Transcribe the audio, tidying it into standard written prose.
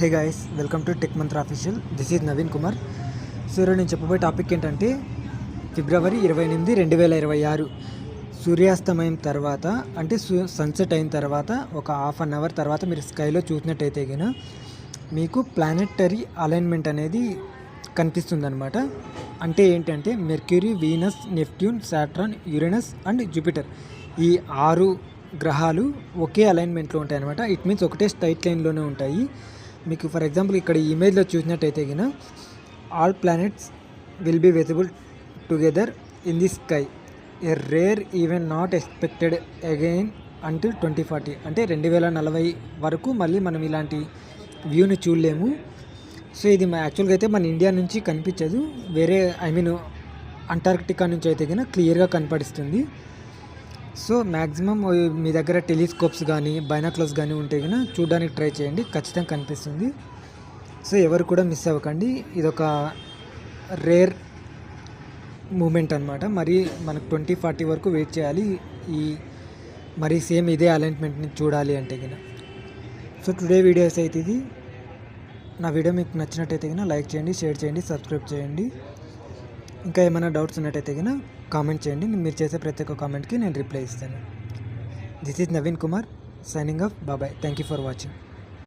Hey guys, welcome to tech Mantra official. This is Naveen Kumar. So ఈరోజు నేను చెప్పబోయే టాపిక్ ఏంటంటే ఫిబ్రవరి 28, 2026 సూర్యాస్తమయం తర్వాత అంటే సన్సెట్ అయిన తర్వాత ఒక హాఫ్ అన్ అవర్ తర్వాత మీరు స్కైలో చూసినట్టయితే కనుక మీకు ప్లానెటరీ అలైన్మెంట్ అనేది కనిపిస్తుంది అనమాట. అంటే ఏంటంటే mercury, Venus, Neptune, Saturn, Uranus and Jupiter ఈ 6 గ్రహాలు ఒకే అలైన్మెంట్లో ఉంటాయి అనమాట. ఇట్ మీన్స్ ఒకటే స్ట్రైట్ లైన్లోనే ఉంటాయి. మీకు ఫర్ ఎగ్జాంపుల్ ఇక్కడ ఈ ఇమేజ్లో చూసినట్టయితే కనుక all planets will be visible together in the sky, a rare event not expected again until 2040. అంటే 2040 వరకు మళ్ళీ మనం ఇలాంటి వ్యూని చూడలేము. సో ఇది యాక్చువల్గా అయితే మన ఇండియా నుంచి కనిపించదు, వేరే అంటార్క్టికా నుంచి అయితే కనుక క్లియర్గా కనపడిస్తుంది. సో మ్యాక్సిమం మీ దగ్గర టెలిస్కోప్స్ కానీ బైనాక్యులర్స్ కానీ ఉంటే కనుక చూడడానికి ట్రై చేయండి, ఖచ్చితంగా కనిపిస్తుంది. సో ఎవరు కూడా మిస్ అవ్వకండి, ఇదొక రేర్ మూమెంట్ అనమాట. మరి మనకు 2040 వరకు వెయిట్ చేయాలి మరి సేమ్ ఇదే అలైన్మెంట్ని చూడాలి అంటే కనుక. సో టుడే వీడియోస్ అయితే ఇది. నా వీడియో మీకు నచ్చినట్టయితే కనుక లైక్ చేయండి, షేర్ చేయండి, సబ్స్క్రైబ్ చేయండి. ఇంకా ఏమైనా డౌట్స్ ఉన్నట్టయితే కనుక కామెంట్ చేయండి. మీరు చేసే ప్రతి ఒక్క కామెంట్కి నేను రిప్లై ఇస్తాను. This is Naveen Kumar signing off. Bye bye. Thank you for watching.